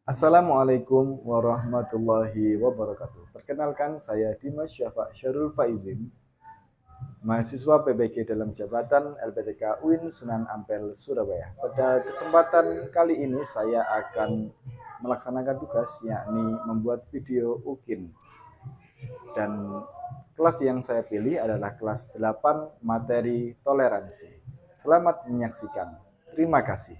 Assalamualaikum warahmatullahi wabarakatuh. Perkenalkan, saya Dimas Syafa Syarul Faizin, mahasiswa PBG dalam jabatan LPTK UIN Sunan Ampel, Surabaya. Pada kesempatan kali ini saya akan melaksanakan tugas, yakni membuat video UKIN. Dan kelas yang saya pilih adalah kelas 8 materi toleransi. Selamat menyaksikan. Terima kasih.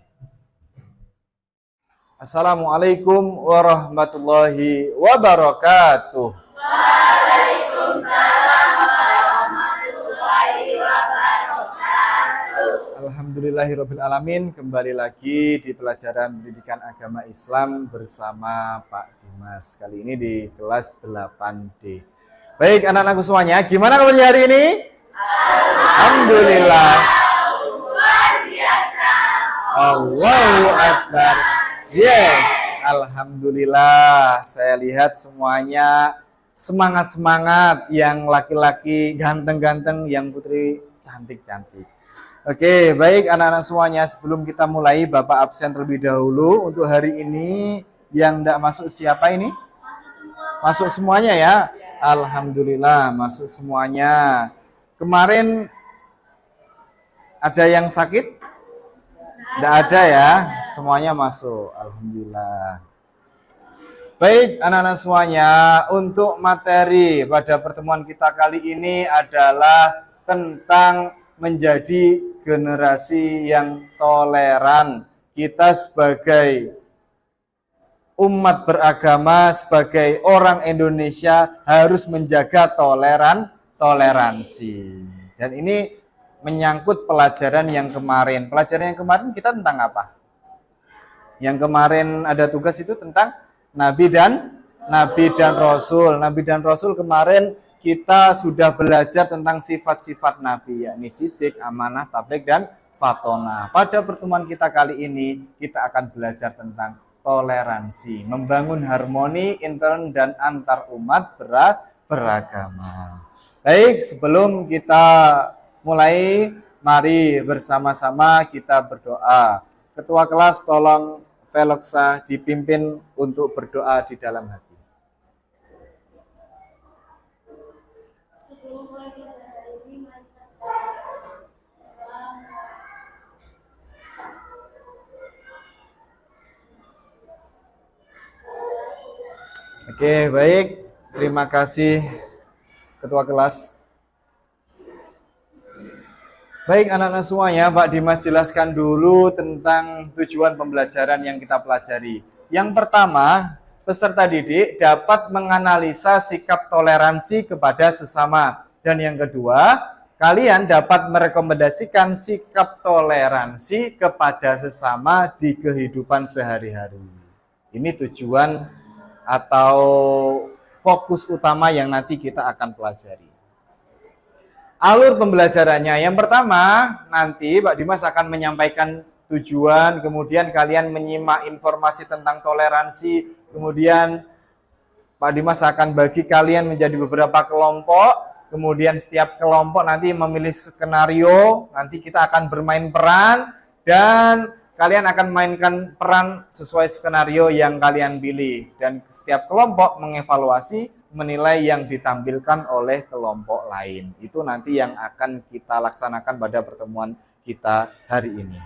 Assalamualaikum warahmatullahi wabarakatuh. Alhamdulillahirabbil alamin. Kembali lagi di pelajaran pendidikan agama Islam bersama Pak Dimas. Kali ini di kelas 8D. Baik, anak-anakku semuanya, gimana kabarnya hari ini? Alhamdulillah. Luar biasa. Allahu Akbar. Yes, alhamdulillah. Saya lihat semuanya semangat-semangat, yang laki-laki ganteng-ganteng, yang putri cantik-cantik. Oke, baik anak-anak semuanya, sebelum kita mulai, Bapak absen terlebih dahulu. Untuk hari ini yang tidak masuk siapa ini? Masuk semuanya ya. Alhamdulillah, masuk semuanya. Kemarin ada yang sakit? Tidak ada ya, semuanya masuk. Alhamdulillah. Baik anak-anak semuanya, untuk materi pada pertemuan kita kali ini adalah tentang menjadi generasi yang toleran. Kita sebagai umat beragama, sebagai orang Indonesia harus menjaga toleransi. Dan ini menyangkut pelajaran yang kemarin. Pelajaran yang kemarin kita tentang apa? Yang kemarin ada tugas itu tentang Nabi dan Rasul. Nabi dan Rasul kemarin kita sudah belajar tentang sifat-sifat Nabi, yakni sidik, amanah, tabligh, dan fatona. Pada pertemuan kita kali ini kita akan belajar tentang toleransi, membangun harmoni intern dan antar umat beragama. Baik, sebelum kita mulai, mari bersama-sama kita berdoa. Ketua kelas tolong Veloksa dipimpin untuk berdoa di dalam hati. Oke, baik. Terima kasih Ketua kelas. Baik anak-anak semuanya, Pak Dimas jelaskan dulu tentang tujuan pembelajaran yang kita pelajari. Yang pertama, peserta didik dapat menganalisa sikap toleransi kepada sesama. Dan yang kedua, kalian dapat merekomendasikan sikap toleransi kepada sesama di kehidupan sehari-hari. Ini tujuan atau fokus utama yang nanti kita akan pelajari. Alur pembelajarannya, yang pertama nanti Pak Dimas akan menyampaikan tujuan, kemudian kalian menyimak informasi tentang toleransi, kemudian Pak Dimas akan bagi kalian menjadi beberapa kelompok, kemudian setiap kelompok nanti memilih skenario, nanti kita akan bermain peran, dan kalian akan mainkan peran sesuai skenario yang kalian pilih, dan setiap kelompok mengevaluasi, menilai yang ditampilkan oleh kelompok lain. Itu nanti yang akan kita laksanakan pada pertemuan kita hari ini.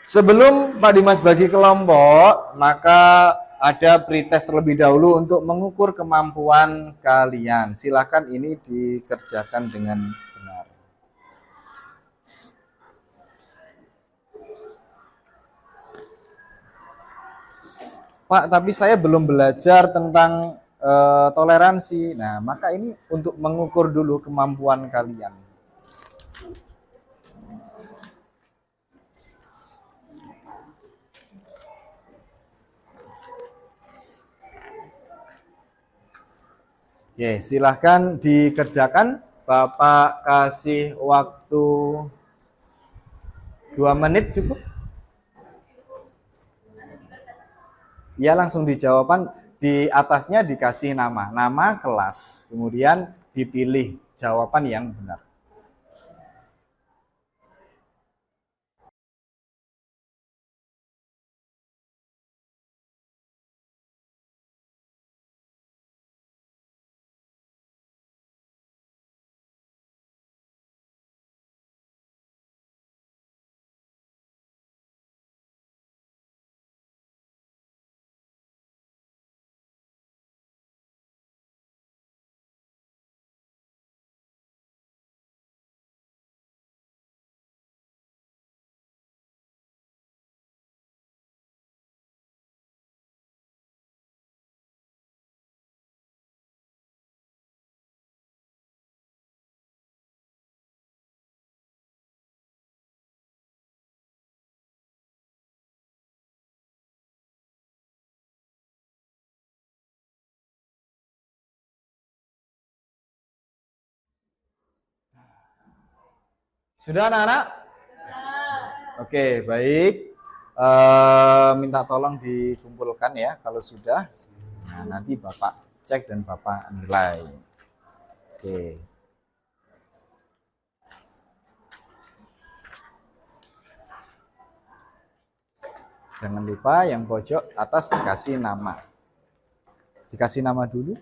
Sebelum Pak Dimas bagi kelompok, maka ada pretest terlebih dahulu untuk mengukur kemampuan kalian. Silakan ini dikerjakan dengan benar. Pak, tapi saya belum belajar tentang toleransi. Nah, maka ini untuk mengukur dulu kemampuan kalian. Oke, silahkan dikerjakan. Bapak kasih waktu 2 menit cukup. Ya, langsung dijawabkan. Di atasnya dikasih nama kelas, kemudian dipilih jawaban yang benar. Sudah anak-anak? Oke, baik. Minta tolong dikumpulkan ya kalau sudah. Nah, nanti Bapak cek dan Bapak nilai. Oke. Jangan lupa yang pojok atas dikasih nama. Dikasih nama dulu.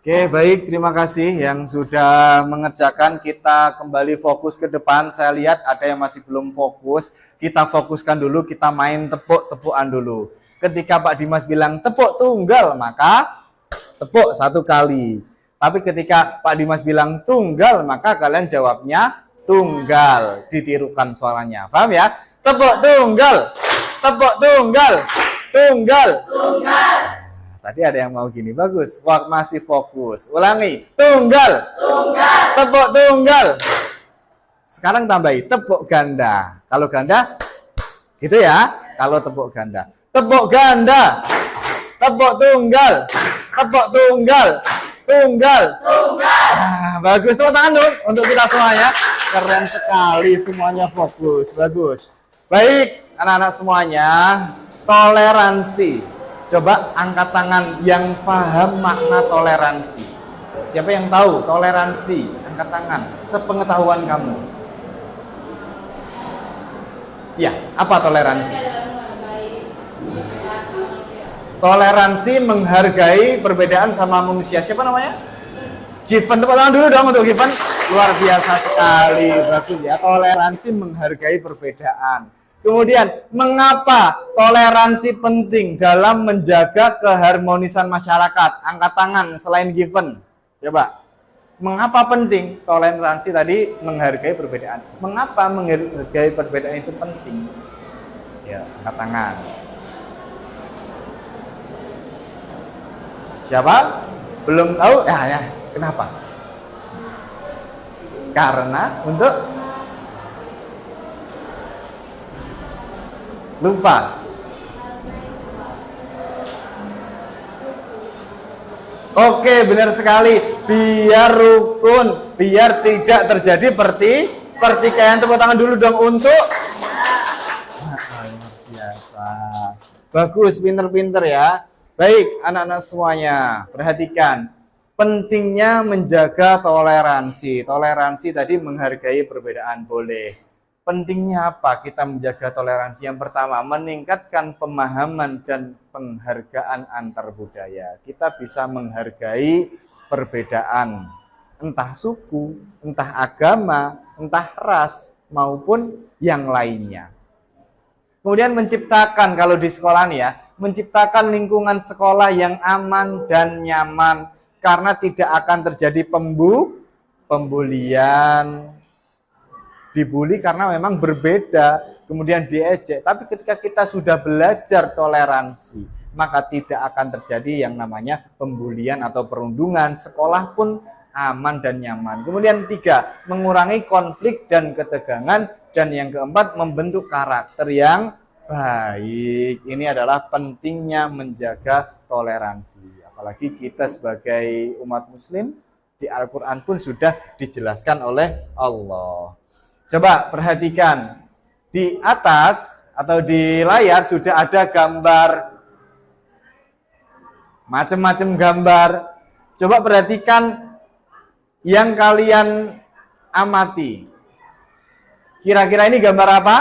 Oke, baik. Terima kasih yang sudah mengerjakan. Kita kembali fokus ke depan. Saya lihat ada yang masih belum fokus. Kita fokuskan dulu, kita main tepuk-tepukan dulu. Ketika Pak Dimas bilang tepuk tunggal, maka tepuk 1 kali. Tapi ketika Pak Dimas bilang tunggal, maka kalian jawabnya tunggal. Ditirukan suaranya. Paham ya? Tepuk tunggal. Tepuk tunggal. Tunggal. Tunggal. Tadi ada yang mau gini, bagus. Wah, masih fokus. Ulangi, tunggal. Tunggal. Tepuk tunggal. Sekarang tambahi, tepuk ganda. Kalau ganda, gitu ya. Kalau tepuk ganda. Tepuk ganda. Tepuk tunggal. Tepuk tunggal. Tunggal. Tunggal. Nah, bagus. Tepuk tangan dulu untuk kita semuanya. Keren sekali, semuanya fokus. Bagus. Baik, anak-anak semuanya. Toleransi. Coba angkat tangan yang paham makna toleransi. Siapa yang tahu toleransi? Angkat tangan. Sepengetahuan kamu. Ya, apa toleransi? Toleransi menghargai perbedaan sama manusia. Siapa namanya? Given. Tepuk tangan dulu dong untuk Given. Luar biasa sekali. Bagus ya. Toleransi menghargai perbedaan. Kemudian, mengapa toleransi penting dalam menjaga keharmonisan masyarakat? Angkat tangan selain Given. Coba. Mengapa penting toleransi tadi menghargai perbedaan? Mengapa menghargai perbedaan itu penting? Ya, angkat tangan. Siapa? Belum tahu? Ya, kenapa? Karena untuk lupa. Oke, benar sekali. Biar rukun, biar tidak terjadi pertikaian. Tepuk tangan dulu dong untuk luar biasa. Bagus, pinter-pinter ya. Baik, anak-anak semuanya, perhatikan. Pentingnya menjaga toleransi. Toleransi tadi menghargai perbedaan, boleh. Pentingnya apa kita menjaga toleransi? Yang pertama, meningkatkan pemahaman dan penghargaan antar budaya. Kita bisa menghargai perbedaan, entah suku, entah agama, entah ras, maupun yang lainnya. Kemudian menciptakan, kalau di sekolah nih ya, menciptakan lingkungan sekolah yang aman dan nyaman, karena tidak akan terjadi pembulian, dibully karena memang berbeda, kemudian diejek. Tapi ketika kita sudah belajar toleransi, maka tidak akan terjadi yang namanya pembulian atau perundungan. Sekolah pun aman dan nyaman. Kemudian 3, mengurangi konflik dan ketegangan. Dan yang keempat, membentuk karakter yang baik. Ini adalah pentingnya menjaga toleransi. Apalagi kita sebagai umat muslim, di Al-Quran pun sudah dijelaskan oleh Allah. Coba perhatikan, di atas atau di layar sudah ada gambar, macam-macam gambar. Coba perhatikan yang kalian amati. Kira-kira ini gambar apa?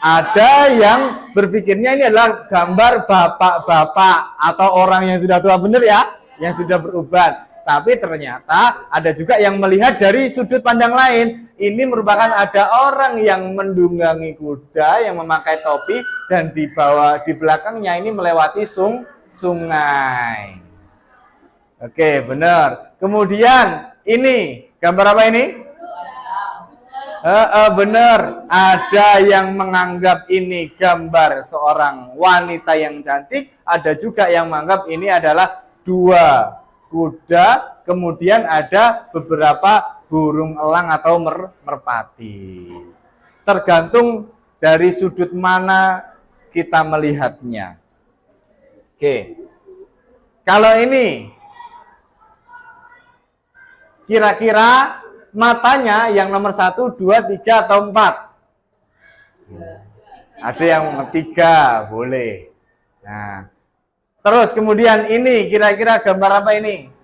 Ada yang berpikirnya ini adalah gambar bapak-bapak atau orang yang sudah tua, benar ya? Yang sudah berubat. Tapi ternyata ada juga yang melihat dari sudut pandang lain. Ini merupakan ada orang yang mendunggangi kuda, yang memakai topi, dan di belakangnya ini melewati sungai. Oke, benar. Kemudian ini, gambar apa ini? Benar. Ada yang menganggap ini gambar seorang wanita yang cantik. Ada juga yang menganggap ini adalah 2 kuda, kemudian ada beberapa burung elang atau merpati. Tergantung dari sudut mana kita melihatnya. Oke. Kalau ini kira-kira matanya yang nomor 1, 2, 3 atau 4? Ada yang 3, boleh. Nah, terus kemudian ini kira-kira gambar apa ini?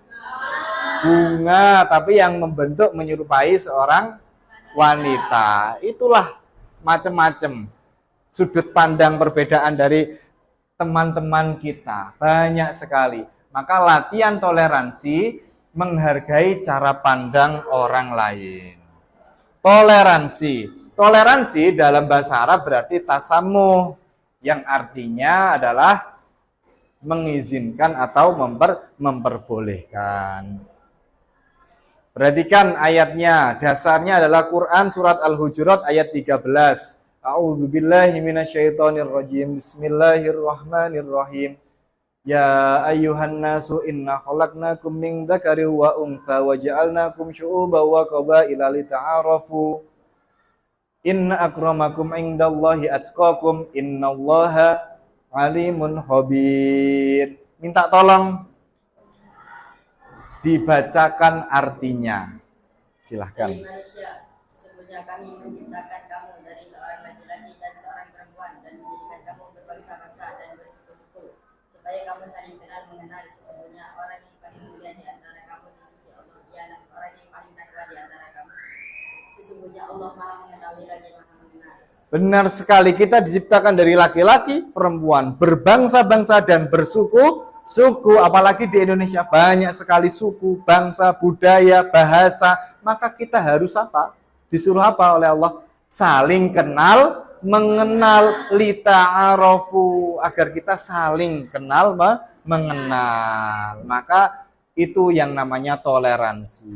Bunga, tapi yang membentuk menyerupai seorang wanita. Itulah macam-macam sudut pandang perbedaan dari teman-teman kita. Banyak sekali. Maka latihan toleransi menghargai cara pandang orang lain. Toleransi dalam bahasa Arab berarti tasamuh, yang artinya adalah mengizinkan atau memperbolehkan. Perhatikan ayatnya, dasarnya adalah Quran surat Al-Hujurat ayat 13. A'udzubillahi minasyaitonirrajim. Bismillahirrahmanirrahim. Ya ayyuhan nasu inna khalaqnakum min dzakarin wa untha wa ja'alnakum syu'uban wa qabaila lita'arafu. Inna akramakum indallahi atqakum innallaha alimun khabir. Minta tolong dibacakan artinya. Silahkan. Hai manusia, sesungguhnya kami menciptakan kamu dari seorang laki-laki dan seorang perempuan dan menjadikan kamu berbangsa-bangsa dan bersuku-suku supaya kamu saling kenal mengenal. Sesungguhnya orang yang paling mulia di antara kamu di sisi Allah ialah orang yang paling takwa di antara kamu. Sesungguhnya Allah Maha mengetahui lagi Maha mengenal. Benar sekali, kita diciptakan dari laki-laki, perempuan, berbangsa-bangsa dan bersuku. Apalagi di Indonesia banyak sekali suku, bangsa, budaya, bahasa. Maka kita harus apa? Disuruh apa oleh Allah? Saling kenal, mengenal, lita'arafu, agar kita saling kenal, mengenal. Maka itu yang namanya toleransi.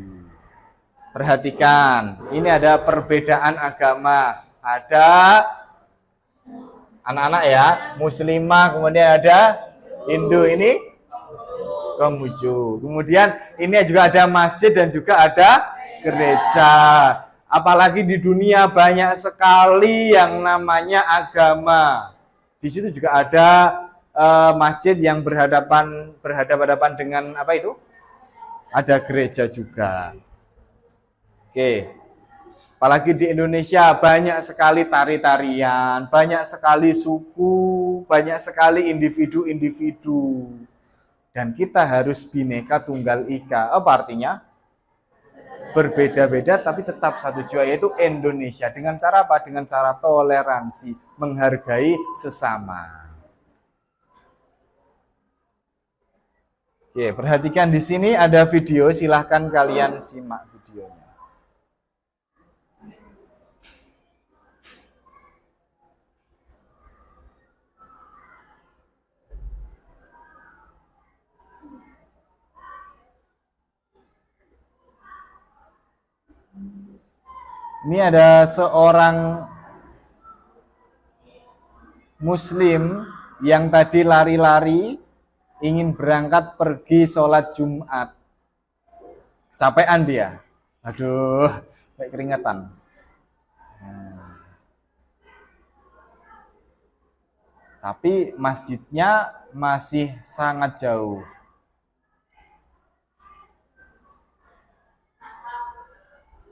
Perhatikan, ini ada perbedaan agama. Ada anak-anak ya, muslimah, kemudian ada Hindu, ini Konghucu. Kemudian ini juga ada masjid dan juga ada gereja. Apalagi di dunia banyak sekali yang namanya agama. Di situ juga ada masjid yang berhadapan dengan apa itu? Ada gereja juga. Oke. Apalagi di Indonesia banyak sekali tari-tarian, banyak sekali suku, banyak sekali individu-individu. Dan kita harus Bhinneka Tunggal Ika. Apa artinya? Berbeda-beda tapi tetap satu jua, yaitu Indonesia. Dengan cara apa? Dengan cara toleransi, menghargai sesama. Oke, perhatikan di sini ada video, silahkan kalian simak videonya. Ini ada seorang muslim yang tadi lari-lari ingin berangkat pergi sholat Jumat. Kecapean dia. Aduh, kayak keringetan. Tapi masjidnya masih sangat jauh.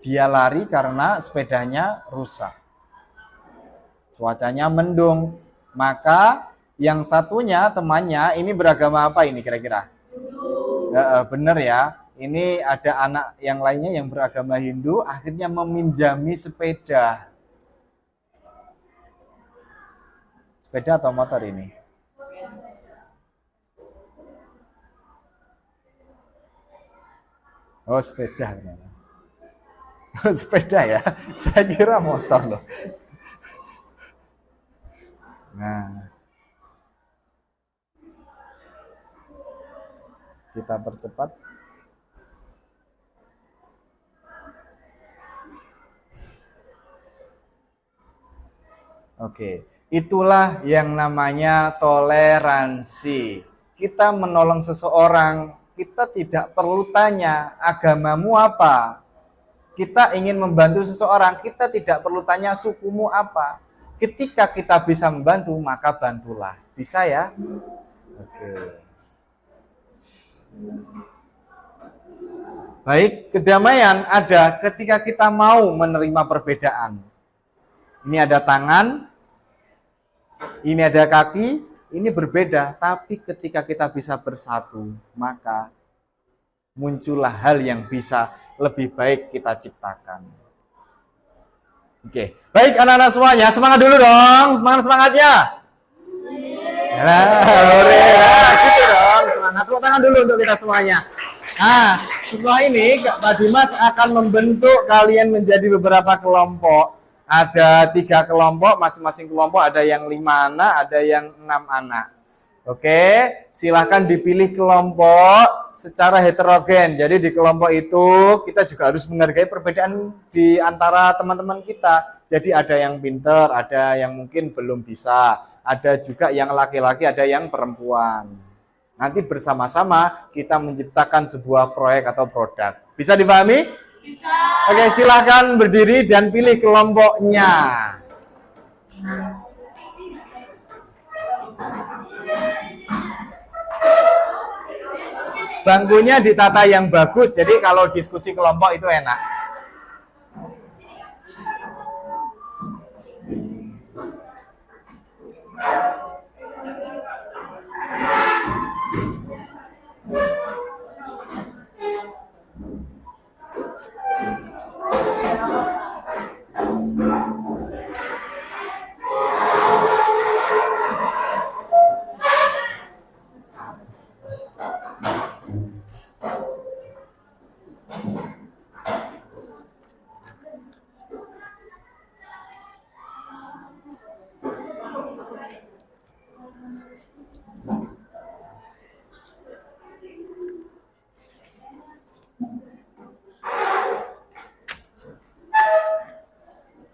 Dia lari karena sepedanya rusak. Cuacanya mendung. Maka yang satunya temannya ini beragama apa ini kira-kira? Bener ya. Ini ada anak yang lainnya yang beragama Hindu akhirnya meminjami sepeda. Sepeda atau motor ini? Oh, sepeda. Sepeda ya, saya kira motor loh. Nah, kita percepat. Oke, itulah yang namanya toleransi. Kita menolong seseorang, kita tidak perlu tanya agamamu apa. kita ingin membantu seseorang, kita tidak perlu tanya sukumu apa. Ketika kita bisa membantu, maka bantulah. Bisa ya? Oke. Baik, kedamaian ada ketika kita mau menerima perbedaan. Ini ada tangan, ini ada kaki, ini berbeda. Tapi ketika kita bisa bersatu, maka muncullah hal yang bisa lebih baik kita ciptakan. Oke, baik anak-anak semuanya, semangat dulu dong, semangatnya. Gitu dong, semangat. Tepuk tangan dulu untuk kita semuanya. Nah, setelah ini Pak Dimas akan membentuk kalian menjadi beberapa kelompok. Ada 3 kelompok, masing-masing kelompok ada yang 5 anak, ada yang 6 anak. Oke, silahkan dipilih kelompok secara heterogen. Jadi di kelompok itu kita juga harus menghargai perbedaan di antara teman-teman kita. Jadi ada yang pinter, ada yang mungkin belum bisa, ada juga yang laki-laki, ada yang perempuan. Nanti bersama-sama kita menciptakan sebuah proyek atau produk. Bisa dipahami? Bisa. Oke, silahkan berdiri dan pilih kelompoknya. Bangkunya ditata yang bagus, jadi kalau diskusi kelompok itu enak.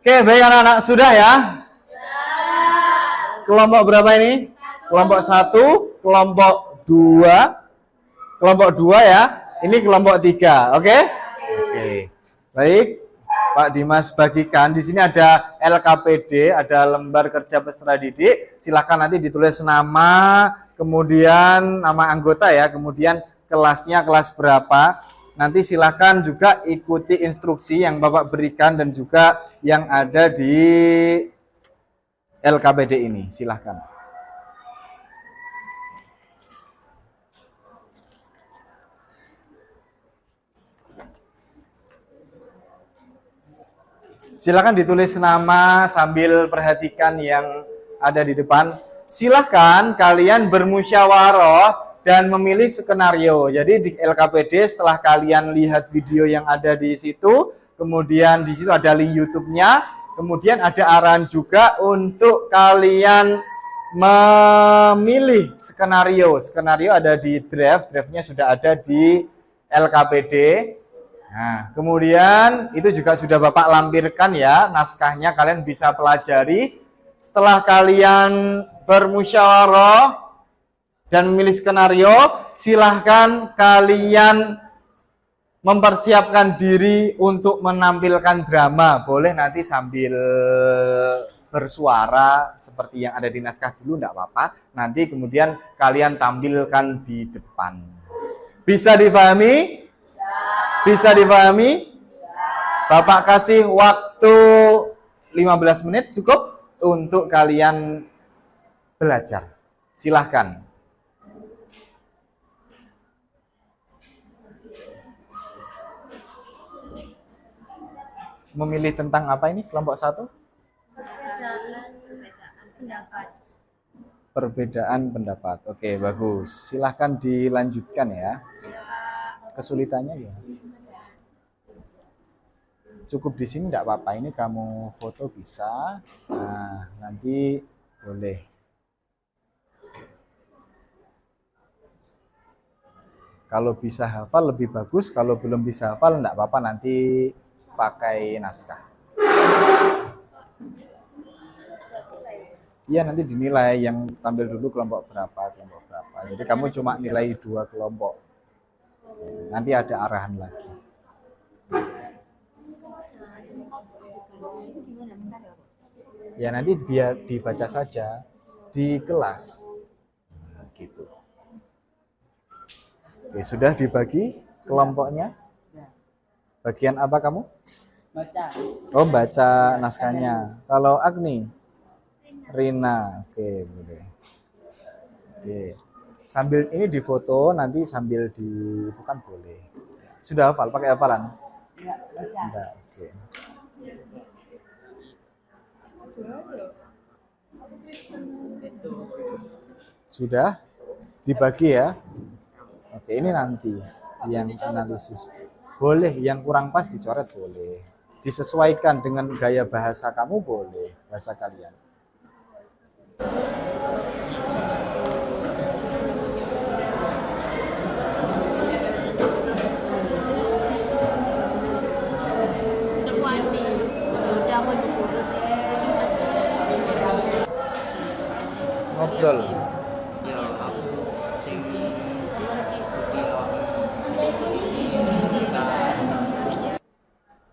Oke, baik anak-anak, sudah ya? Kelompok berapa ini? Kelompok 1, kelompok 2, kelompok 2 ya. Ini kelompok 3, oke? Oke. Baik, Pak Dimas bagikan. Di sini ada LKPD, ada lembar kerja peserta didik. Silakan nanti ditulis nama, kemudian nama anggota ya, kemudian kelasnya kelas berapa. Nanti silakan juga ikuti instruksi yang Bapak berikan dan juga yang ada di LKPD ini. Silakan. Silakan ditulis nama sambil perhatikan yang ada di depan. Silakan kalian bermusyawarah dan memilih skenario. Jadi di LKPD setelah kalian lihat video yang ada di situ, kemudian di situ ada link YouTube-nya, kemudian ada arahan juga untuk kalian memilih skenario. Skenario ada di draftnya sudah ada di LKPD. Nah, kemudian itu juga sudah Bapak lampirkan ya, naskahnya kalian bisa pelajari. Setelah kalian bermusyawarah dan memilih skenario, silahkan kalian mempersiapkan diri untuk menampilkan drama. Boleh nanti sambil bersuara seperti yang ada di naskah dulu, enggak apa-apa. Nanti kemudian kalian tampilkan di depan. Bisa dipahami? Bisa dipahami? Bapak kasih waktu 15 menit cukup untuk kalian belajar. Silahkan. Memilih tentang apa ini kelompok 1? Perbedaan pendapat. Oke, bagus. Silahkan dilanjutkan ya. Kesulitannya ya. Cukup di sini enggak apa-apa. Ini kamu foto bisa. Nah, nanti boleh. Kalau bisa hafal lebih bagus. Kalau belum bisa hafal enggak apa-apa, nanti pakai naskah. Iya, nanti dinilai yang tampil dulu kelompok berapa. Jadi kamu cuma nilai 2 kelompok. Nanti ada arahan lagi. Itu gimana? Bentar ya, Bu. Ya nanti biar dibaca saja di kelas. Gitu. Oke, sudah dibagi kelompoknya? Bagian apa kamu? Baca. Oh, baca naskahnya. Kalau Agni? Rina. Oke, boleh. Oke. Sambil ini difoto, nanti sambil di itu kan boleh. Sudah hafal? Pakai hafalan? Enggak, baca. Enggak. Oke. Sudah dibagi ya? Oke, ini nanti yang analisis. Boleh, yang kurang pas dicoret boleh. Disesuaikan dengan gaya bahasa kamu boleh, bahasa kalian. Semuanya. Ya udah aku diburu deh. Pusing pasti. Ngobrol. Ya aku sing di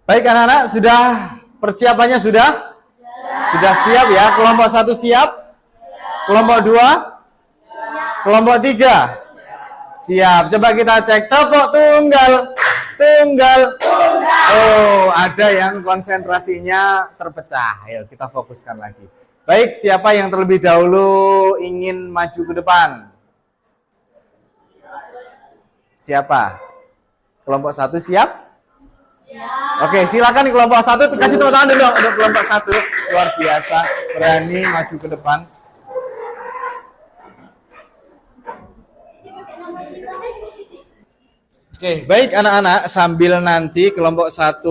Baik anak-anak, sudah persiapannya sudah? Sudah siap ya? Kelompok 1 siap? Kelompok 2? Kelompok 3? Siap. Coba kita cek tepuk tunggal. Tunggal. Oh, ada yang konsentrasinya terpecah. Ayo kita fokuskan lagi. Baik, siapa yang terlebih dahulu ingin maju ke depan? Siapa? Kelompok 1 siap? Oke, silakan kelompok 1 kasih tepuk tangan dulu untuk kelompok 1. Luar biasa, berani maju ke depan. Oke, baik anak-anak, sambil nanti kelompok 1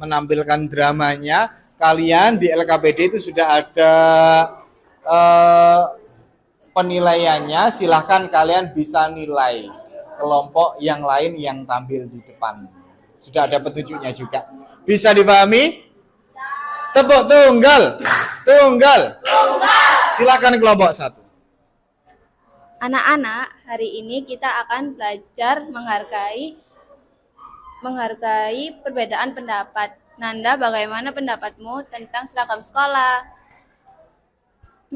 menampilkan dramanya, kalian di LKPD itu sudah ada penilaiannya, silahkan kalian bisa nilai kelompok yang lain yang tampil di depan. Sudah ada petunjuknya juga. Bisa dipahami? Tepuk tunggal. Tunggal. Silakan kelompok 1. Anak-anak, hari ini kita akan belajar menghargai perbedaan pendapat. Nanda, bagaimana pendapatmu tentang seragam sekolah?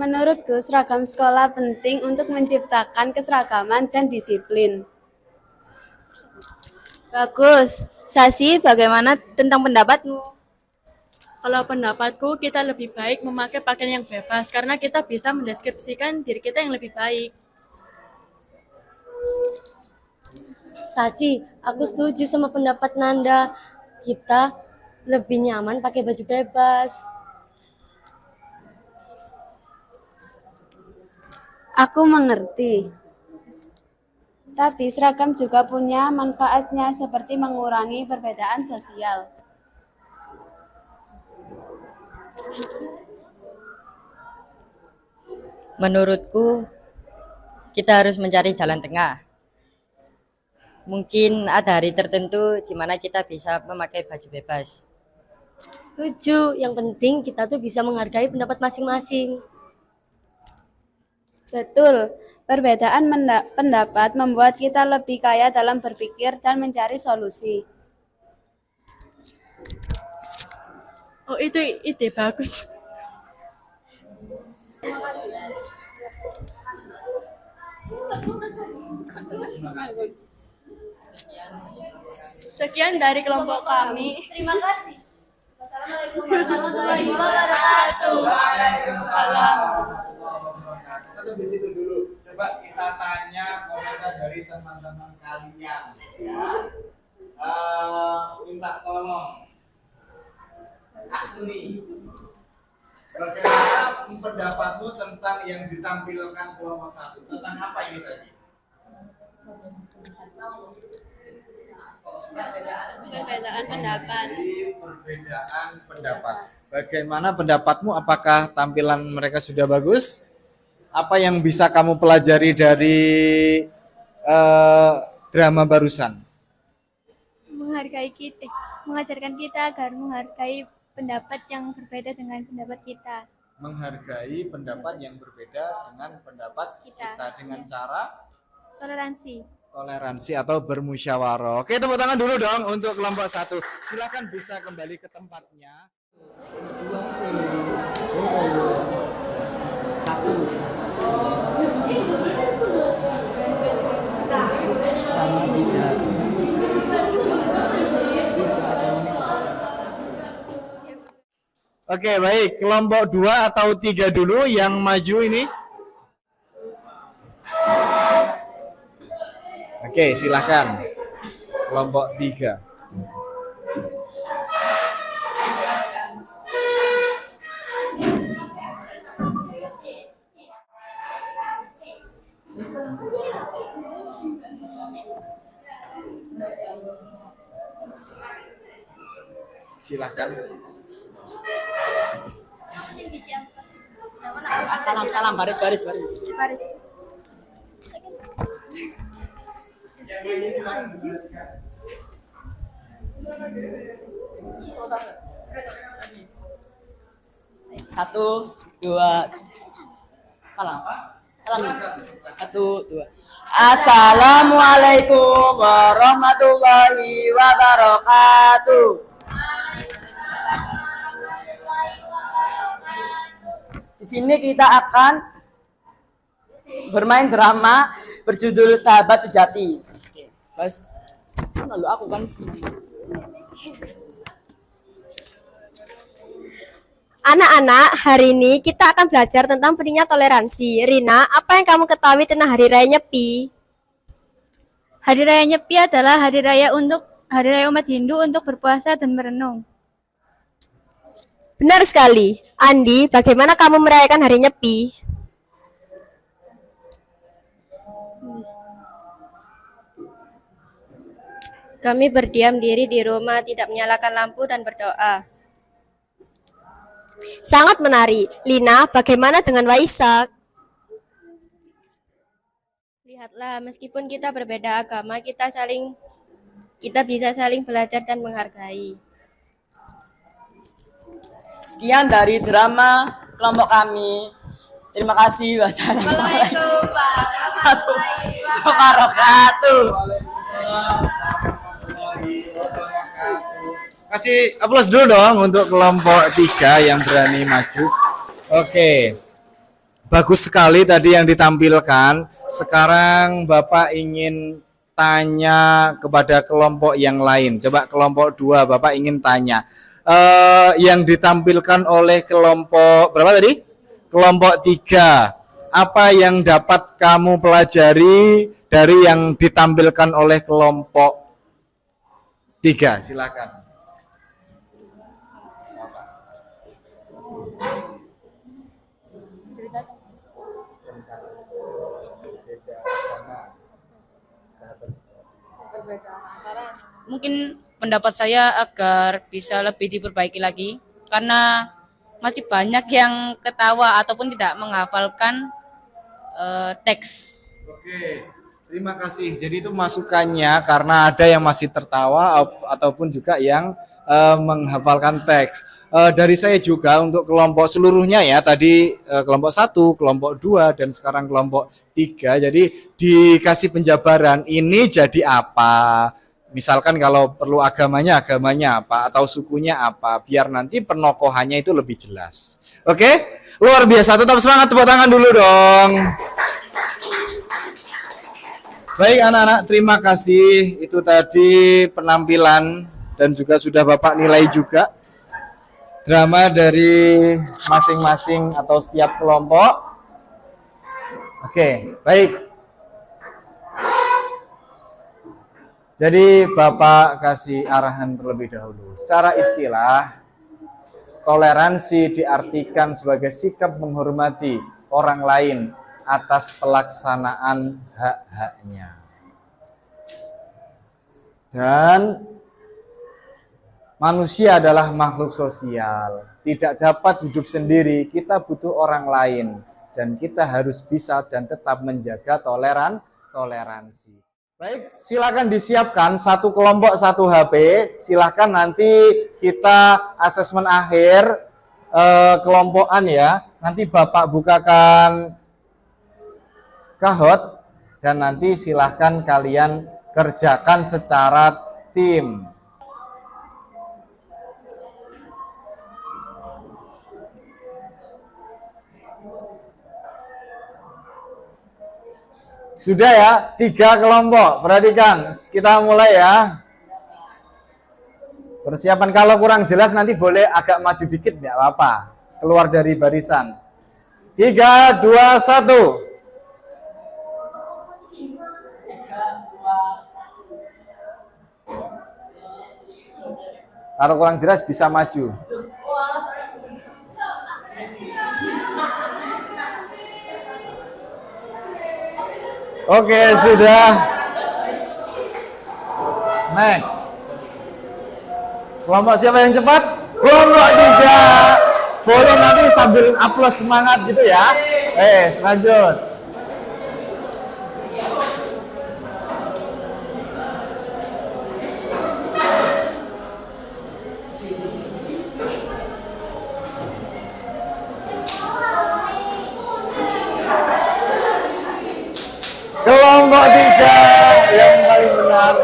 Menurutku, seragam sekolah penting untuk menciptakan keseragaman dan disiplin. Bagus. Sasi, bagaimana tentang pendapatmu? Kalau pendapatku, kita lebih baik memakai pakaian yang bebas karena kita bisa mendeskripsikan diri kita yang lebih baik. Sasi, aku setuju sama pendapat Nanda. Kita lebih nyaman pakai baju bebas. Aku mengerti. Tapi seragam juga punya manfaatnya seperti mengurangi perbedaan sosial. Menurutku, kita harus mencari jalan tengah. Mungkin ada hari tertentu di mana kita bisa memakai baju bebas. Setuju, yang penting kita tuh bisa menghargai pendapat masing-masing. Betul, perbedaan pendapat membuat kita lebih kaya dalam berpikir dan mencari solusi. Oh, itu ide bagus. Sekian dari kelompok kami. Terima kasih. Wassalamualaikum warahmatullahi wabarakatuh. Waalaikumsalam. Tetap di situ dulu. Coba kita tanya komentar dari teman-teman kalian ya. Minta tolong. Agni. Bagaimana pendapatmu tentang yang ditampilkan kelompok 1? Tentang apa ini tadi? Perbedaan pendapat. Perbedaan pendapat. Bagaimana pendapatmu? Apakah tampilan mereka sudah bagus? Apa yang bisa kamu pelajari dari drama barusan? Mengajarkan kita agar menghargai pendapat yang berbeda dengan pendapat kita. Menghargai pendapat yang berbeda dengan pendapat kita dengan cara Toleransi. Toleransi atau bermusyawarah. Oke, tepuk tangan dulu dong untuk kelompok 1. Silakan bisa kembali ke tempatnya. Dua sih. Satu. Sama tiga. Tiga ada universal. Oke, baik. Kelompok 2 atau 3 dulu yang maju ini. Oke, silakan. Kelompok 3. Silakan. Salam, baris. Satu, dua, salam. Satu, dua. Assalamualaikum warahmatullahi wabarakatuh. Di sini kita akan bermain drama berjudul Sahabat Sejati. Oke, Mas. Lalu aku kan sih. Anak-anak, hari ini kita akan belajar tentang pentingnya toleransi. Rina, apa yang kamu ketahui tentang Hari Raya Nyepi? Hari Raya Nyepi adalah hari raya umat Hindu untuk berpuasa dan merenung. Benar sekali. Andi, bagaimana kamu merayakan Hari Nyepi? Kami berdiam diri di rumah, tidak menyalakan lampu dan berdoa. Sangat menarik. Lina, bagaimana dengan Waisak? Lihatlah, meskipun kita berbeda agama, kita bisa saling belajar dan menghargai. Sekian dari drama kelompok kami. Terima kasih. Wassalamualaikum warahmatullahi wabarakatuh. Kasih aplaus dulu dong untuk kelompok 3 yang berani maju. Oke. Bagus sekali tadi yang ditampilkan. Sekarang Bapak ingin tanya kepada kelompok yang lain. Coba kelompok 2 Bapak ingin tanya. Yang ditampilkan oleh kelompok berapa tadi? Kelompok 3. Apa yang dapat kamu pelajari dari yang ditampilkan oleh kelompok 3? Silakan. Mungkin pendapat saya agar bisa lebih diperbaiki lagi karena masih banyak yang ketawa ataupun tidak menghafalkan teks. Oke, terima kasih. Jadi itu masukannya karena ada yang masih tertawa ataupun juga yang menghafalkan teks. Dari saya juga untuk kelompok seluruhnya ya, tadi kelompok 1, kelompok 2 dan sekarang kelompok 3. Jadi dikasih penjabaran ini jadi apa? Misalkan kalau perlu agamanya apa atau sukunya apa, biar nanti penokohannya itu lebih jelas. Oke? Luar biasa, tetap semangat, tepuk tangan dulu dong. Baik anak-anak, terima kasih. Itu tadi penampilan dan juga sudah Bapak nilai juga drama dari masing-masing atau setiap kelompok. Oke, baik. Jadi Bapak kasih arahan terlebih dahulu. Secara istilah, toleransi diartikan sebagai sikap menghormati orang lain atas pelaksanaan hak-haknya. Dan manusia adalah makhluk sosial, tidak dapat hidup sendiri, kita butuh orang lain. Dan kita harus bisa dan tetap menjaga toleransi. Baik, silakan disiapkan satu kelompok 1 HP. Silakan nanti kita asesmen akhir kelompokan ya. Nanti Bapak bukakan kahot dan nanti silahkan kalian kerjakan secara tim. Sudah ya, 3 kelompok. Perhatikan, kita mulai ya. Persiapan, kalau kurang jelas nanti boleh agak maju dikit, nggak apa-apa. Keluar dari barisan. 3, 2, 1. Kalau kurang jelas bisa maju. Oke, sudah. Next. Kelompok siapa yang cepat? Kelompok 3. Boleh nanti sambil aplaus semangat gitu ya. Lanjut. Kelompok 3 yang paling benar.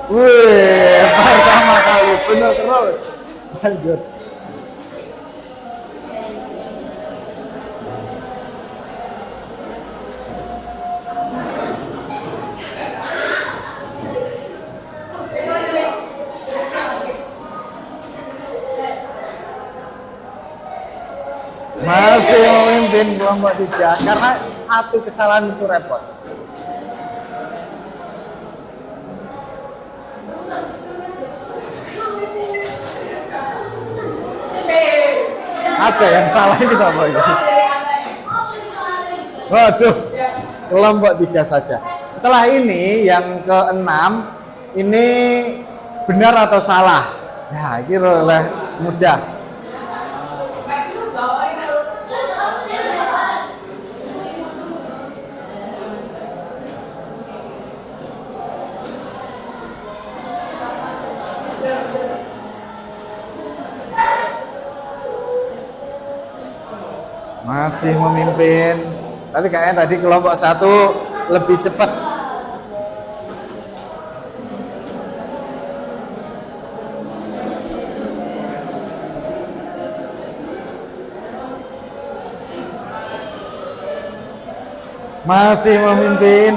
Wih, pertama kali benar terus. Lanjut. Masih memimpin kelompok 3 karena satu kesalahan itu repot. Ada yang salah ini sama ini. Waduh, kelompok 3 saja. Setelah ini yang ke-6 ini benar atau salah? Nah, ini oleh mudah. Masih memimpin, tapi kayaknya tadi kelompok 1 lebih cepat. Masih memimpin.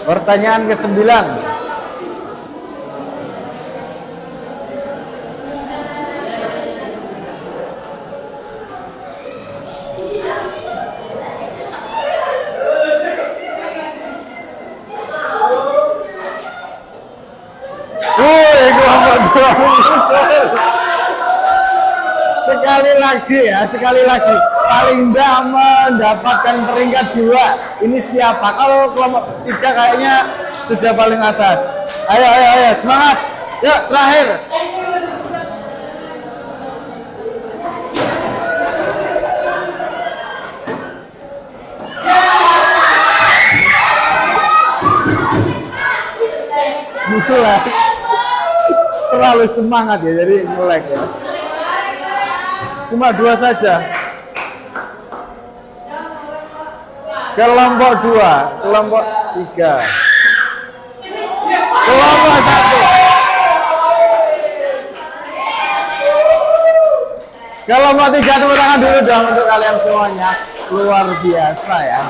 Pertanyaan ke-9. Kelompok 2 menyusul. Sekali lagi. Paling tidak mendapatkan peringkat 2. Ini siapa? Kalau kelompok 3 kayaknya sudah paling atas. Ayo, semangat. Yuk, terakhir. Mulai. Terlalu semangat ya, jadi mulai ya. Cuma 2 saja. Kelompok 2, kelompok 3, kelompok 1. Kelompok 3 tepuk tangan dulu dong untuk kalian semuanya. Luar biasa ya.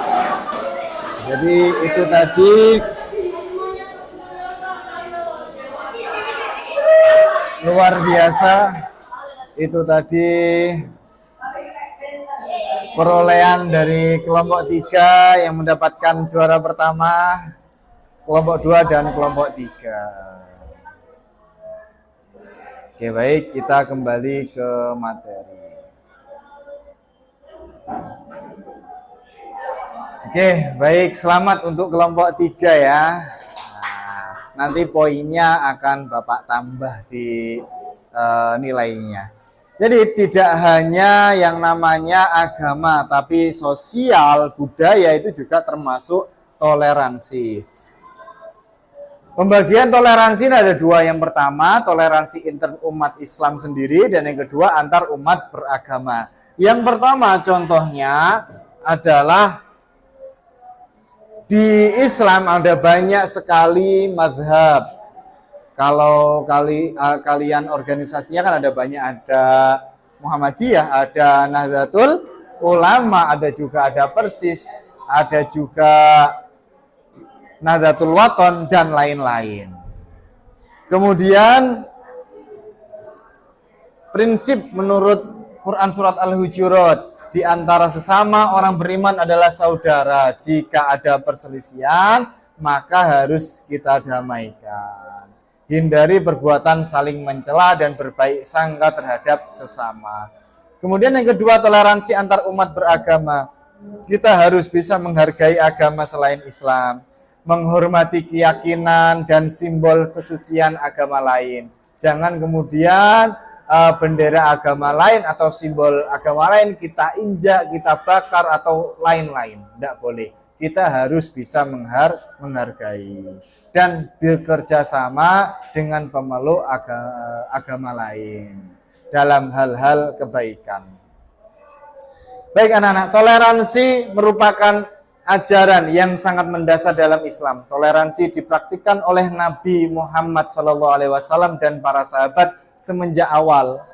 Jadi itu tadi luar biasa. Itu tadi perolehan dari kelompok 3 yang mendapatkan juara pertama, kelompok 2 dan kelompok 3. Oke, baik, kita kembali ke materi. Oke, baik, selamat untuk kelompok 3 ya. Nah, Nanti poinnya akan Bapak tambah di nilainya. Jadi tidak hanya yang namanya agama, tapi sosial, budaya itu juga termasuk toleransi. Pembagian toleransi ada dua. Yang pertama, toleransi inter umat Islam sendiri, dan yang kedua antar umat beragama. Yang pertama contohnya adalah di Islam ada banyak sekali madhab. Kalau kalian organisasinya kan ada banyak, ada Muhammadiyah, ada Nahdlatul Ulama, ada Persis, ada juga Nahdlatul Wathon, dan lain-lain. Kemudian prinsip menurut Quran surat Al-Hujurat, di antara sesama orang beriman adalah saudara. Jika ada perselisihan, maka harus kita damaikan. Hindari perbuatan saling mencela dan berbaik sangka terhadap sesama. Kemudian yang kedua, toleransi antar umat beragama. Kita harus bisa menghargai agama selain Islam, menghormati keyakinan dan simbol kesucian agama lain. Jangan kemudian bendera agama lain atau simbol agama lain kita injak, kita bakar, atau lain-lain. Tidak boleh. Kita harus bisa menghargai dan bekerja sama dengan pemeluk agama lain dalam hal-hal kebaikan. Baik anak-anak, toleransi merupakan ajaran yang sangat mendasar dalam Islam. Toleransi dipraktikkan oleh Nabi Muhammad SAW dan para sahabat semenjak awal.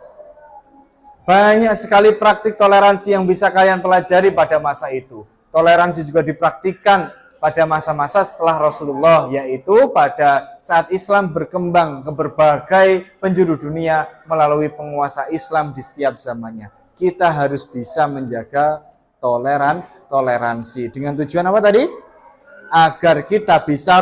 Banyak sekali praktik toleransi yang bisa kalian pelajari pada masa itu. Toleransi juga dipraktikkan pada masa-masa setelah Rasulullah, yaitu pada saat Islam berkembang ke berbagai penjuru dunia melalui penguasa Islam di setiap zamannya. Kita harus bisa menjaga toleransi. Dengan tujuan apa tadi? Agar kita bisa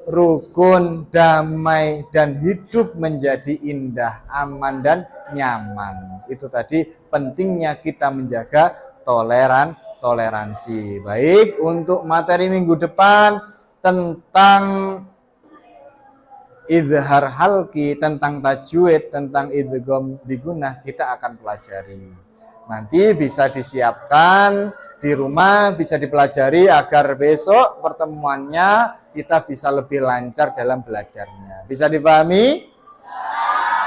rukun, damai, dan hidup menjadi indah, aman, dan nyaman. Itu tadi pentingnya kita menjaga toleransi. Baik, untuk materi minggu depan tentang idhar halki, tentang tajwid, tentang idgham digunah kita akan pelajari. Nanti bisa disiapkan di rumah, bisa dipelajari agar besok pertemuannya kita bisa lebih lancar dalam belajarnya. Bisa dipahami?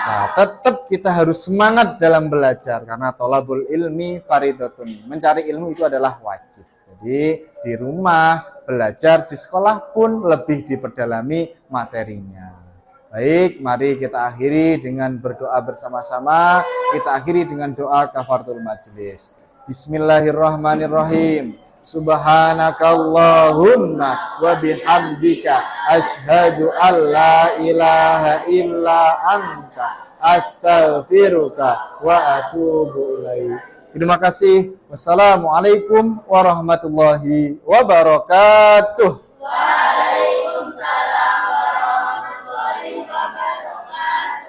Nah, tetap kita harus semangat dalam belajar karena thalabul ilmi faridatun. Mencari ilmu itu adalah wajib. Jadi di rumah belajar, di sekolah pun lebih diperdalami materinya. Baik, mari kita akhiri dengan berdoa bersama-sama. Kita akhiri dengan doa kafaratul majlis. Bismillahirrahmanirrahim. Subhanakallahumma wa bihamdika asyhadu an la ilaha illa anta astaghfiruka wa atubu ilaik. Terima kasih. Wassalamualaikum warahmatullahi wabarakatuh.